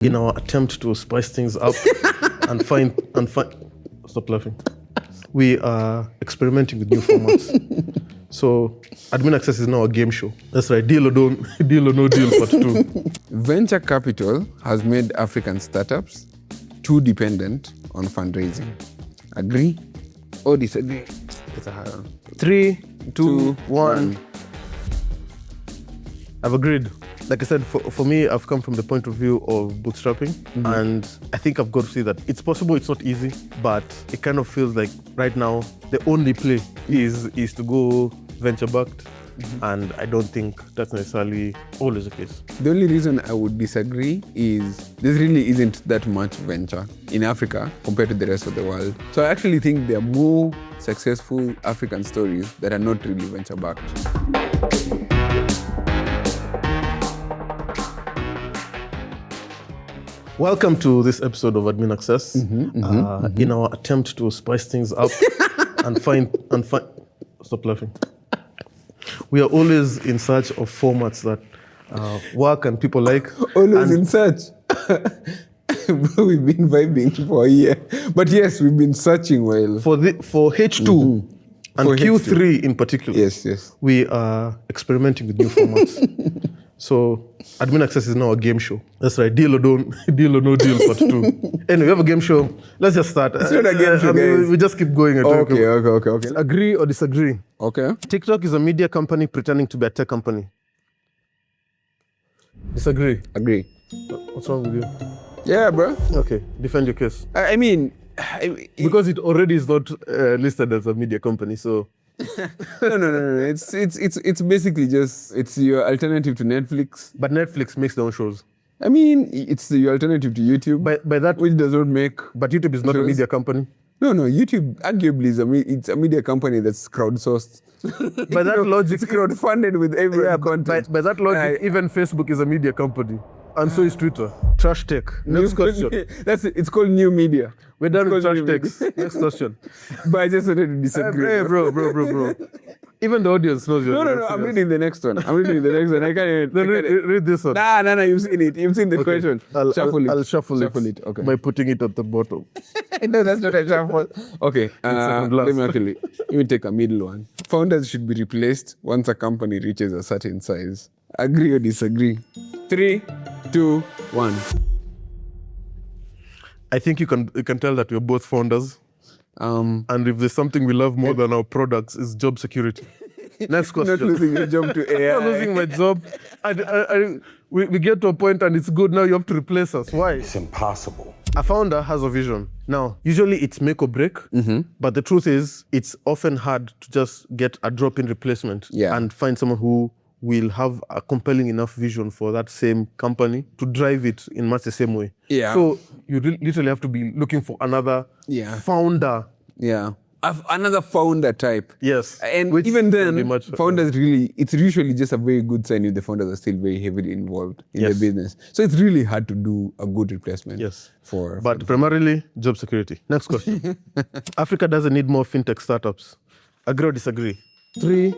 in our attempt to spice things up and find stop laughing. We are experimenting with new formats. So Admin Access is now a game show. That's right, deal or no deal part 2. Venture capital has made African startups too dependent on fundraising. Agree or disagree? It's a hard one. 3, 2, 1. I've agreed. Like I said, for me, I've come from the point of view of bootstrapping, and I think I've got to see that it's possible, it's not easy, but it kind of feels like right now the only play is to go venture-backed, and I don't think that's necessarily always the case. The only reason I would disagree is there really isn't that much venture in Africa compared to the rest of the world. So I actually think there are more successful African stories that are not really venture-backed. Welcome to this episode of Admin Access. In our attempt to spice things up and find. Stop laughing. We are always in search of formats that work and people like. Always in search. We've been vibing for a year, but yes, we've been searching while for H2 and for Q3 H2. in particular. Yes. We are experimenting with new formats. So Admin Access is now a game show. That's right, deal or no deal part 2. Anyway, we have a game show. Let's just start. It's not a game show, guys. We just keep going. Okay. Agree or disagree? Okay. TikTok is a media company pretending to be a tech company. Disagree? Agree. What's wrong with you? Yeah, bro. Okay, defend your case. I mean, Because it already is not listed as a media company, so... No. It's basically just it's your alternative to Netflix. But Netflix makes their own shows. I mean, it's your alternative to YouTube. By that, which does not make. But YouTube is not a media company. No. YouTube arguably it's a media company that's crowdsourced. By that logic, it's crowdfunded with every content. By that logic, even Facebook is a media company, and so is Twitter. Trash tech. Next question. That's it. It's called new media. We're done with trash techs. Next question. But I just wanted to disagree. Hey, bro. Even the audience knows you. No. I'm reading the next one. I can't even. Read this one. Nah. You've seen it. You've seen the question. I'll shuffle it. Okay. By putting it at the bottom. No, that's not a shuffle. Okay. Let me take a middle one. Founders should be replaced once a company reaches a certain size. Agree or disagree? 3, 2, 1. I think you can tell that we're both founders. And if there's something we love more than our products, is job security. Next question. Not losing your job to AI. Not losing my job. We get to a point and it's good, now you have to replace us. Why? It's impossible. A founder has a vision. Now, usually it's make or break, but the truth is it's often hard to just get a drop-in replacement and find someone who will have a compelling enough vision for that same company to drive it in much the same way. Yeah. So you literally have to be looking for another founder. Yeah. Another founder type. Yes. And Which even then, much, founders really, it's usually just a very good sign if the founders are still very heavily involved in the business. So it's really hard to do a good replacement. Yes. But primarily, job security. Next question. Africa doesn't need more fintech startups. Agree or disagree? 3,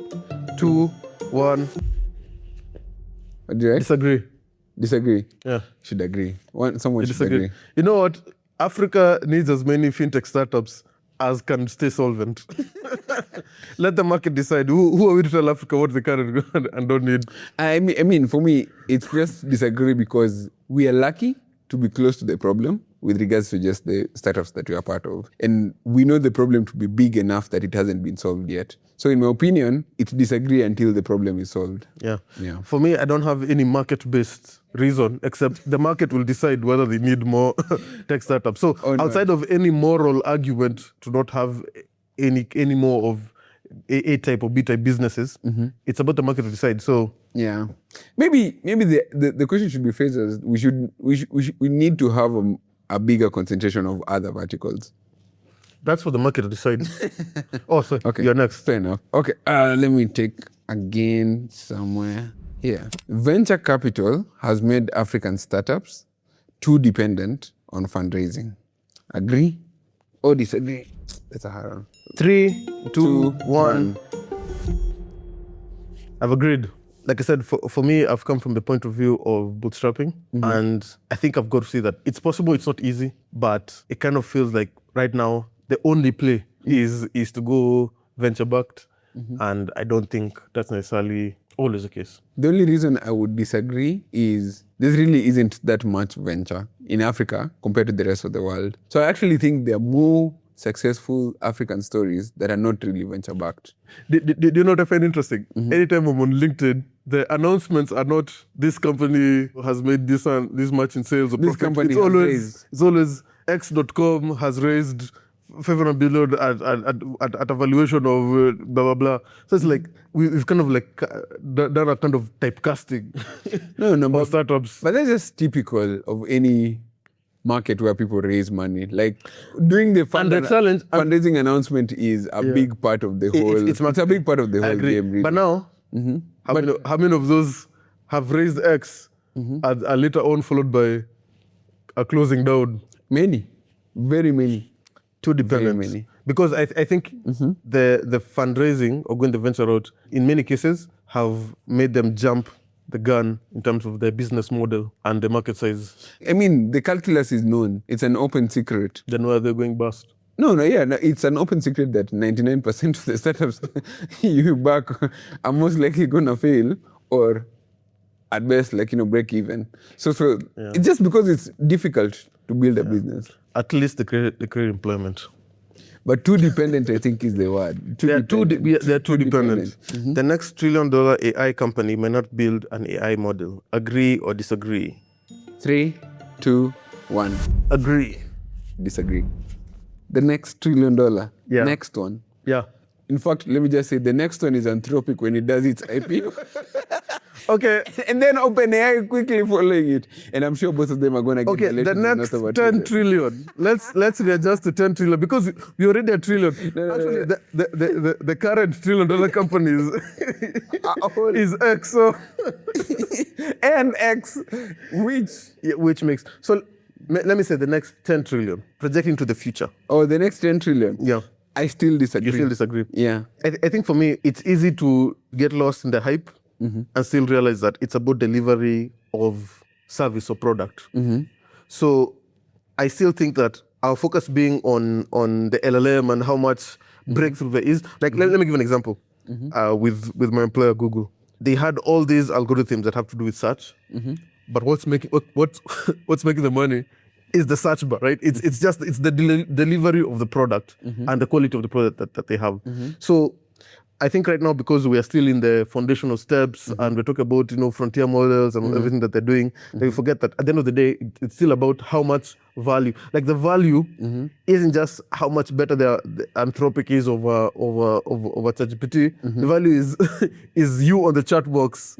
2, 1. Disagree. Yeah. Should agree. Someone should disagree. agree. You know what? Africa needs as many fintech startups as can stay solvent. Let the market decide. Who are we to tell Africa what they can and don't need? I mean, for me, it's just disagree because we are lucky to be close to the problem with regards to just the startups that we are part of. And we know the problem to be big enough that it hasn't been solved yet. So in my opinion, it's disagree until the problem is solved. Yeah. For me, I don't have any market-based reason, except the market will decide whether they need more tech startups. So outside of any moral argument to not have any more of A type or B type businesses, it's about the market to decide. So yeah, maybe the question should be phrased as we need to have a bigger concentration of other verticals. That's for the market to decide. Sorry. Okay, you're next. Fair enough. Okay, let me take again somewhere here. Venture capital has made African startups too dependent on fundraising. Agree or disagree? That's a hard one. 3, 2, 1. I've agreed. like I said, for me, I've come from the point of view of bootstrapping, and I think I've got to see that it's possible, it's not easy, but it kind of feels like right now the only play is to go venture backed, and I don't think that's necessarily always the case. The only reason I would disagree is there really isn't that much venture in Africa compared to the rest of the world. So I actually think there are more successful African stories that are not really venture backed. Do you know what I find interesting? Anytime I'm on LinkedIn, the announcements are not this company has made this much in sales or This profit. company It's always X.com has raised 500 billion at a valuation of blah blah blah. So it's like we've kind of like done a kind of typecasting. No, for startups. But that's just typical of any market where people raise money. Like doing the fundraising announcement is a big part of the whole. It's a big part of the whole game. Really. But now, how many of those have raised X and are later on followed by a closing down? Many, very many. Too dependent. Very many. Because I think the fundraising or going the venture route in many cases have made them jump the gun in terms of their business model and the market size. I mean, the calculus is known. It's an open secret. Then why are they going bust? No, it's an open secret that 99% of the startups you back are most likely going to fail or at best, break even. So it's just because it's difficult to build a business. At least they create employment. But too dependent, I think, is the word. They are too dependent. The next $1 trillion AI company may not build an AI model. Agree or disagree? 3, 2, 1. Agree. Disagree. The next $1 trillion. Yeah. Next one. Yeah. In fact, let me just say the next one is Anthropic when it does its IPO. Okay. And then OpenAI quickly following it. And I'm sure both of them are going to get the next 10 trillion. Let's readjust to 10 trillion because we already at trillion. Actually, the current $1 trillion company is X. So and X, which makes so. Let me say the next 10 trillion, projecting to the future. Oh, the next 10 trillion. Yeah. I still disagree. You still disagree? Yeah. I think for me, it's easy to get lost in the hype and still realize that it's about delivery of service or product. So I still think that our focus being on the LLM and how much breakthrough there is. Like, let me give an example. With my employer, Google. They had all these algorithms that have to do with search. But what's making the money is the search bar, right? It's the delivery of the product and the quality of the product that they have. So I think right now, because we are still in the foundational steps and we're talking about frontier models and everything that they're doing, that we forget that at the end of the day, it's still about how much value. Like the value isn't just how much better the Anthropic is over ChatGPT. The value is you on the chat box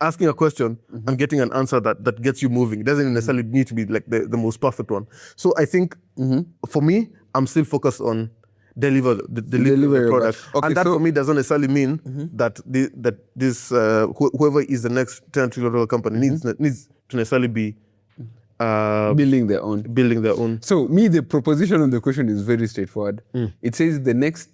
asking a question and getting an answer that gets you moving. It doesn't necessarily need to be like the most perfect one. So I think for me, I'm still focused on deliver the product. Okay, and that for me doesn't necessarily mean that this whoever is the next $10 trillion company needs to necessarily be building their own. So the proposition of the question is very straightforward. It says the next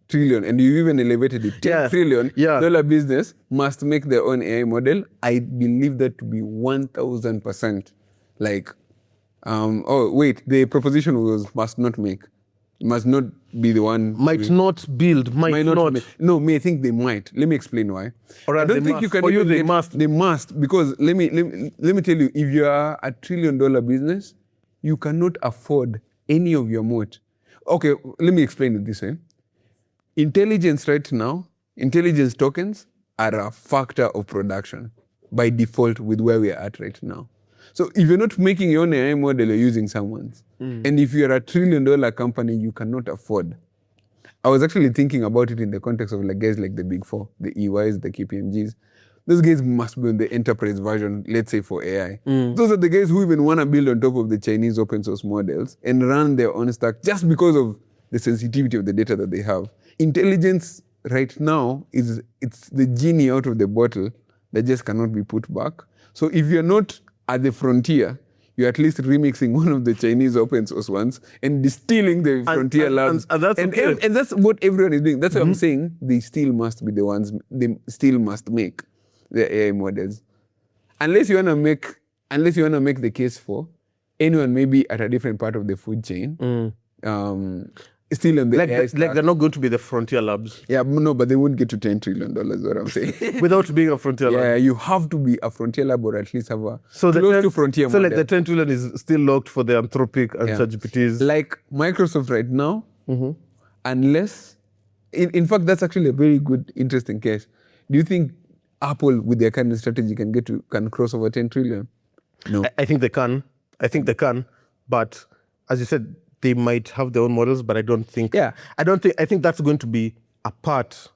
trillion, and you even elevated it, $10 trillion business must make their own AI model. I believe that to be 1,000%. Like, the proposition was must not make. Must not be the one. Might not build. Might not. No, I think they might. Let me explain why. Or I don't think you can. For you, they must. They must, because let me tell you, if you are a $1 trillion business, you cannot afford any of your moat. Okay, let me explain it this way. Intelligence right now, intelligence tokens are a factor of production by default with where we are at right now. So if you're not making your own AI model, you're using someone's. And if you're a $1 trillion company, you cannot afford. I was actually thinking about it in the context of guys like the Big Four, the EYs, the KPMGs. Those guys must be on the enterprise version, let's say for AI. Those are the guys who even want to build on top of the Chinese open source models and run their own stack just because of the sensitivity of the data that they have. Intelligence right now it's the genie out of the bottle that just cannot be put back. So if you're not at the frontier, you're at least remixing one of the Chinese open source ones and distilling the frontier labs. And that's what everyone is doing. That's what I'm saying. They still must be the ones they still must make. the AI models. Unless you want to make the case for anyone maybe at a different part of the food chain, still on the AI stack. Like they're not going to be the frontier labs. Yeah, no, but they won't get to $10 trillion, what I'm saying. Without being a frontier lab. Yeah, you have to be a frontier lab or at least have a So close to frontier So model. like the $10 trillion is still locked for the Anthropic and ChatGPTs. Like Microsoft right now, unless, in fact, that's actually a very good, interesting case. Do you think Apple, with their current strategy, can cross over 10 trillion? No. I think they can. But as you said, they might have their own models, but I don't think. Yeah. I think that's going to be a part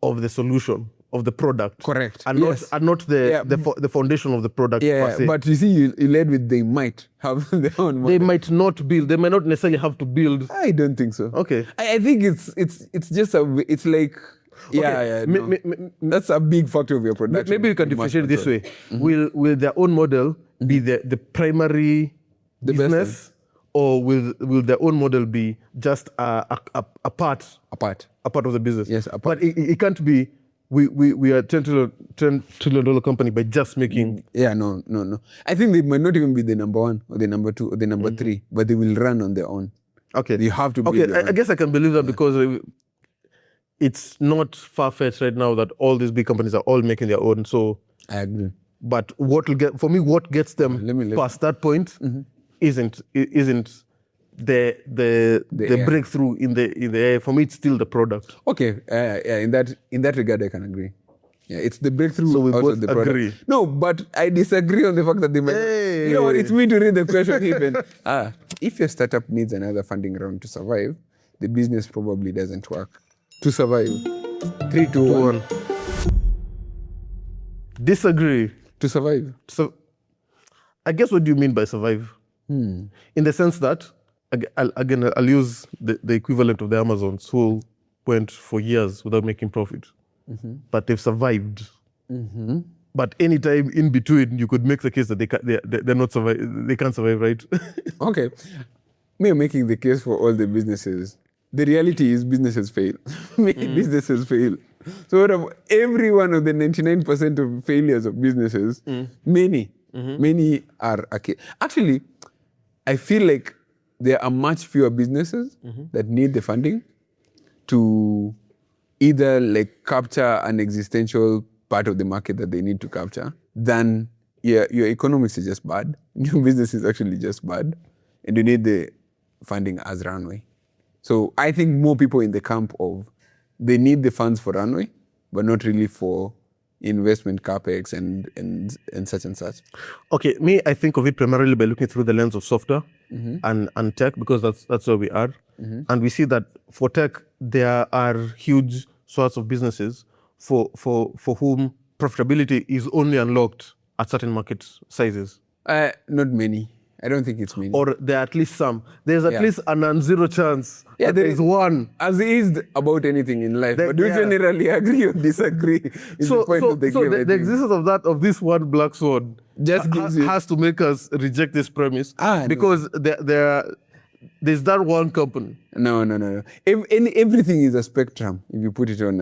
of the solution of the product. Correct. And not the foundation of the product. Yeah, per se. but you see, you led with they might have their own model. They might not build. They might not necessarily have to build. I don't think so. Okay. I think it's just it's like. Yeah, no. That's a big factor of your production. Maybe you can differentiate it this way. Will their own model be the primary business, or will their own model be just a part of the business? Yes, a part. But it can't be. We are $10 trillion company by just making. Yeah, no. I think they might not even be the number one or the number two or the number three, but they will run on their own. Okay, you have to be. Okay, I guess I can believe that because it's not far-fetched right now that all these big companies are all making their own. So I agree. But what gets them past that point isn't the breakthrough in the AI. For me, it's still the product. Okay, in that regard, I can agree. Yeah, it's the breakthrough. So we out both of the product. agree. No, but I disagree on the fact that they might. Hey. You know what? It's me to read the question even. If your startup needs another funding round to survive, the business probably doesn't work. To survive. 3, 2, 1. Disagree. To survive. So, I guess what do you mean by survive? In the sense that, I'll use the equivalent of the Amazons who went for years without making profit, but they've survived. But any time in between, you could make the case that they're not survive. They can't survive, right? Okay, me making the case for all the businesses. The reality is businesses fail. Businesses fail. So out of every one of the 99% of failures of businesses, many are okay. Actually, I feel like there are much fewer businesses that need the funding to either like capture an existential part of the market that they need to capture than your economics is just bad. Your business is actually just bad. And you need the funding as runway. So I think more people in the camp of they need the funds for runway, but not really for investment capex and such and such. Okay, me, I think of it primarily by looking through the lens of software and tech, because that's where we are. And we see that for tech, there are huge sorts of businesses for whom profitability is only unlocked at certain market sizes. Not many. I don't think it's many. Or there are at least some. There's at least a non-zero chance. Yeah, there is one. As is about anything in life. But do you generally agree or disagree? So the existence of this one black swan just has to make us reject this premise. Because there's that one company. No. Everything is a spectrum if you put it on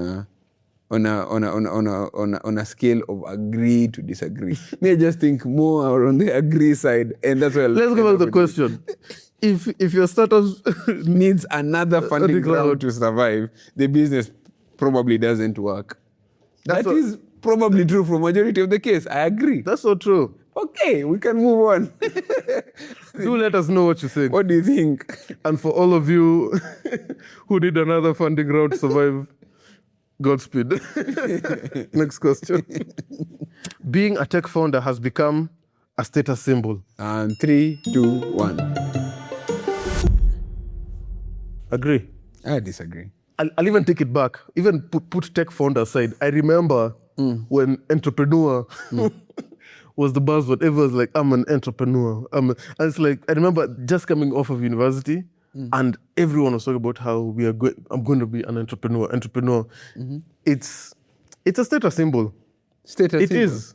a scale of agree to disagree. Me, I just think more on the agree side, and that's why. Let's go back to the question. If your startup needs another funding round to survive, the business probably doesn't work. That is probably true for majority of the case. I agree. That's so true. Okay, we can move on. Do let us know what you think. What do you think? And for all of you who need another funding round to survive, Godspeed. Next question. Being a tech founder has become a status symbol. And 3, 2, 1. Agree. I disagree. I'll even take it back. Even put tech founder aside. I remember when entrepreneur was the buzzword. Everyone was like, I'm an entrepreneur. And it's like, I remember just coming off of university, and everyone was talking about how I'm going to be an entrepreneur. It's a status symbol. It is.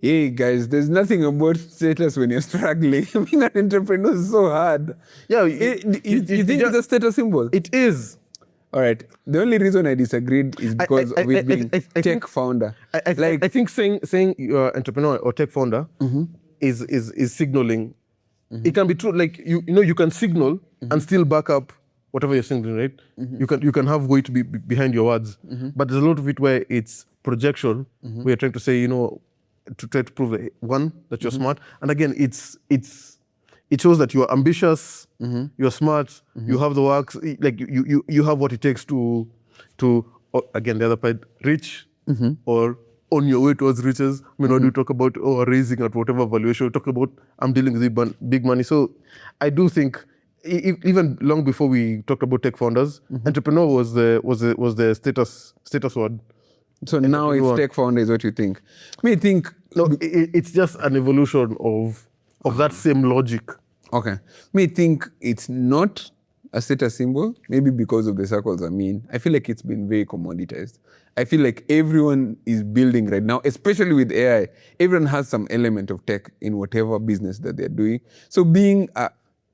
Hey guys, there's nothing about status when you're struggling. Being an entrepreneur is so hard. Yeah, you think it's a status symbol? It is. All right. The only reason I disagreed is because of it being tech founder. I think saying you're an entrepreneur or tech founder is signaling. It can be true. Like you can signal and still back up whatever you're signaling, right? You can have weight behind your words, but there's a lot of it where it's projection. Where you're trying to say, to try to prove that you're smart, and again, it shows that you're ambitious, you're smart, you have the works, like you have what it takes to again, the other part, rich or on your way towards riches. I mean, when you talk about raising at whatever valuation, you talk about I'm dealing with big money. So I do think even long before we talked about tech founders, entrepreneur was the status word. So now it's tech founder is what you think. Me think no, it's just an evolution of that same logic. Okay. Me think it's not a status symbol, maybe because of the circles I'm in. I feel like it's been very commoditized. I feel like everyone is building right now, especially with AI. Everyone has some element of tech in whatever business that they're doing. So being a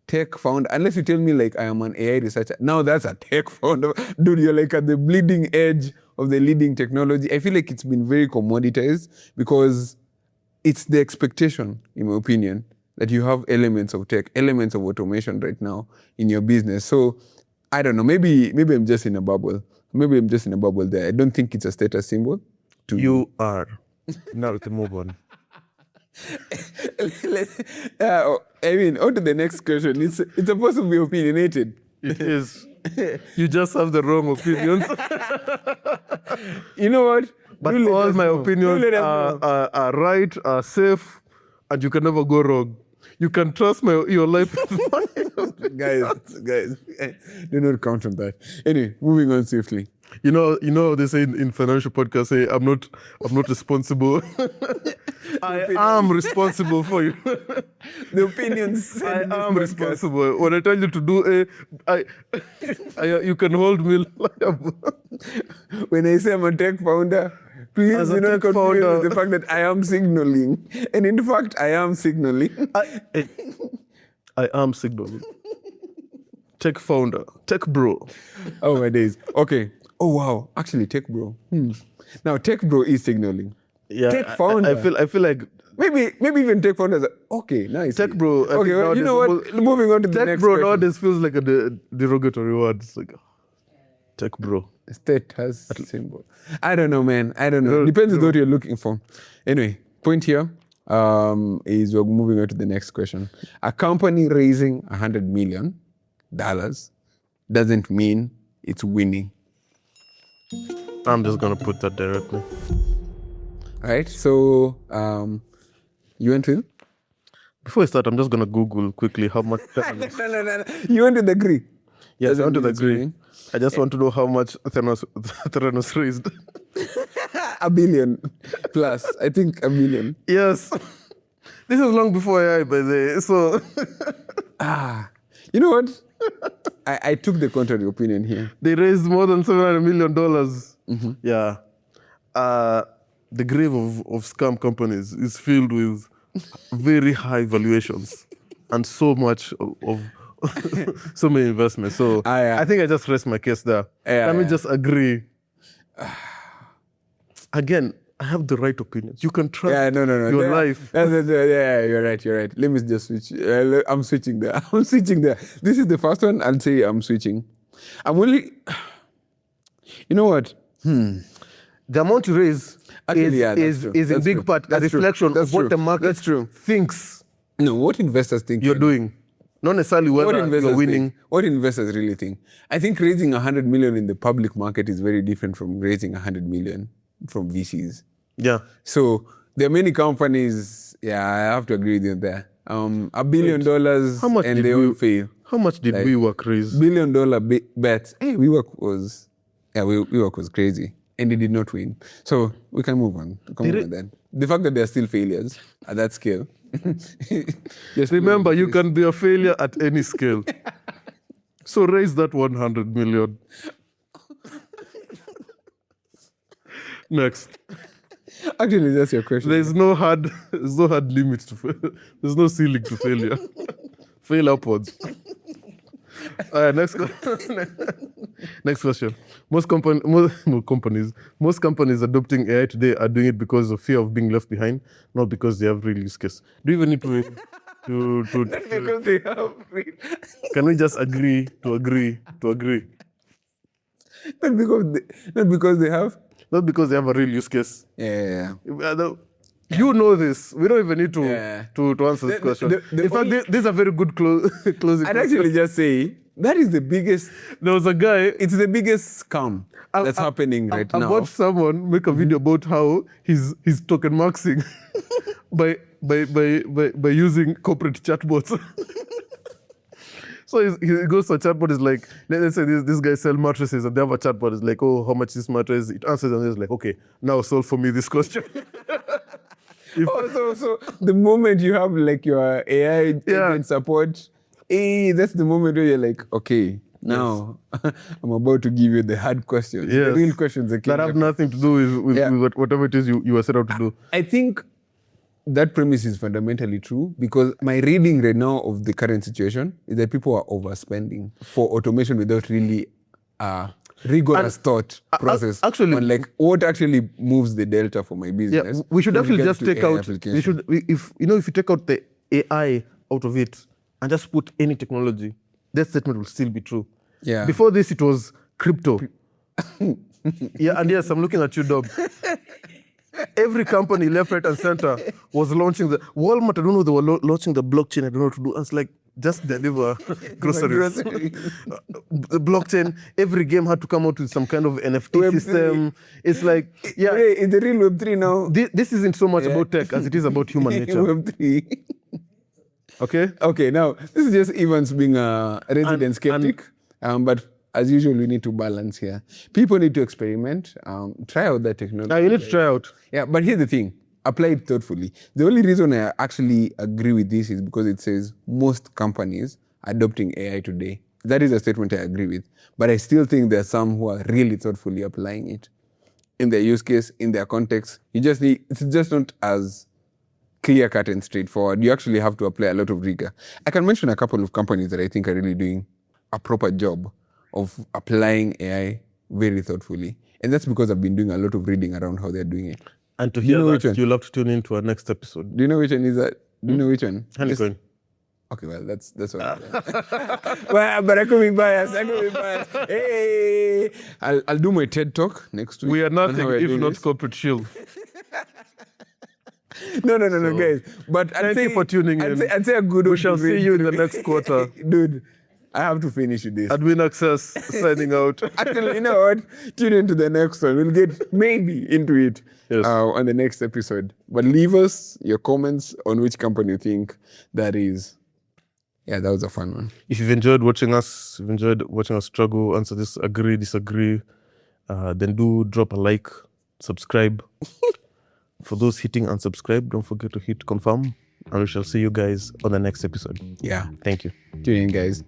tech founder, unless you tell me like I am an AI researcher, now that's a tech founder. Dude, you're like at the bleeding edge of the leading technology. I feel like it's been very commoditized because it's the expectation, in my opinion, that you have elements of tech, elements of automation right now in your business. So I don't know, maybe I'm just in a bubble. Maybe I'm just in a bubble there. I don't think it's a status symbol. You are. Now to move on. I mean, on to the next question. It's supposed to be opinionated. It is. You just have the wrong opinions. You know what? But all my opinions are right, are safe, and you can never go wrong. You can trust your life. guys, do not count on that. Anyway, moving on swiftly. You know they say in financial podcasts, say I'm not responsible. I am responsible for you. The opinions. I am responsible. When I tell you to do you can hold me liable. When I say I'm a tech founder, please do not confuse the fact that I am signaling. And in fact, I am signaling. I am signaling. Tech founder, tech bro. Oh my days. Okay. Oh wow. Actually, tech bro. Now, tech bro is signaling. Yeah. Tech founder. I feel like maybe even tech founders are okay, nice. Tech bro. Okay, well, you know what? Moving on to the next bro question. nowadays feels like a derogatory word. It's like tech bro. Status symbol. I don't know, man. I don't know. Depends on what you're looking for. Anyway, point here is we're moving on to the next question. A company raising $100 million doesn't mean it's winning. I'm just gonna put that directly. All right. So you want to? Before I start, I'm just gonna Google quickly how much. No. You want to agree? Yes, I want to agree. I just want to know how much Theranos raised. $1 billion plus. I think $1 million. Yes. This is long before AI, by the way. So. You know what? I took the contrary opinion here. They raised more than $700 million. Yeah. The grave of scam companies is filled with very high valuations and so much of so many investments. So I think I just rest my case there. Let me just agree. Again, I have the right opinions. You can trust your life. Yeah, you're right. Let me just switch. I'm switching there. This is the first one. I'll say I'm switching. I'm only... You know what? The amount you raise is in big part a reflection of what the market thinks. No, what investors think you're doing. Not necessarily whether you're winning. What investors really think. I think raising $100 million in the public market is very different from raising $100 million from VCs. Yeah. So there are many companies, I have to agree with you there. $1 billion and they all fail. How much did WeWork raise? $1 billion bets. Hey, WeWork was crazy. And they did not win. So we can move on. Then. The fact that they're still failures at that scale. Just remember, you can be a failure at any scale. So raise that 100 million. Next. Actually, that's your question. There's no hard limit to failure. There's no ceiling to failure. Fail upwards. Next question. Next question. Most companies adopting AI today are doing it because of fear of being left behind, not because they have real use case. Do you even need to Because they have real. Can we just agree to agree to agree? Not because they have. Not because they have a real use case. Yeah. You know this. We don't even need to Yeah. to answer this question. the In fact, this is a very good closing. I'd actually just say that is the biggest. There was a guy. It's the biggest scam that's happening right I now. watched someone make a video about how he's token maxing by using corporate chatbots. So he goes to a chatbot. Is like, let's say this guy sell mattresses, and they have a chatbot. Is like, oh, how much is this mattress? It answers, and it's like, okay, now solve for me this question. So the moment you have like your AI agent support, that's the moment where you're like, okay, now I'm about to give you the hard questions, the real questions that have nothing to do with whatever it is you were set out to do. I think that premise is fundamentally true because my reading right now of the current situation is that people are overspending for automation without really rigorous thought process actually, on like what actually moves the delta for my business. Yeah, we should actually just take out. If you take out the AI out of it and just put any technology, that statement will still be true. Yeah. Before this, it was crypto. Yeah, and yes, I'm looking at you, Dom. Every company, left, right, and center, was launching the Walmart. I don't know, they were launching the blockchain. I don't know what to do. I was like, just deliver groceries. The blockchain. Every game had to come out with some kind of NFT Web3. system. It's like, yeah, it's the real Web3 now. This isn't so much about tech as it is about human nature. Web3. Okay, now this is just Evans being a resident skeptic, but as usual, we need to balance here. People need to experiment, try out that technology. Now you need to try out. Yeah, but here's the thing. Apply it thoughtfully. The only reason I actually agree with this is because it says most companies adopting AI today. That is a statement I agree with. But I still think there are some who are really thoughtfully applying it in their use case, in their context. It's just not as clear-cut and straightforward. You actually have to apply a lot of rigor. I can mention a couple of companies that I think are really doing a proper job of applying AI very thoughtfully. And that's because I've been doing a lot of reading around how they're doing it. And to hear that, you'll have to tune in to our next episode. Do you know which one is that? Do you know which one? Honeycoin. Okay, well, that's what but I could be biased. Hey! I'll do my TED Talk next week. We are nothing if not corporate shield. No, guys. But thank you for tuning in. I'd say a good. We shall see you in the next quarter. Dude, I have to finish with this. Admin Access signing out. Actually, you know what? Tune into the next one. We'll get maybe into it on the next episode. But leave us your comments on which company you think that is. Yeah, that was a fun one. If you've enjoyed watching us, struggle, answer this, agree, disagree, then do drop a like, subscribe. For those hitting unsubscribe, don't forget to hit confirm. And we shall see you guys on the next episode. Yeah. Thank you. Tune in, guys.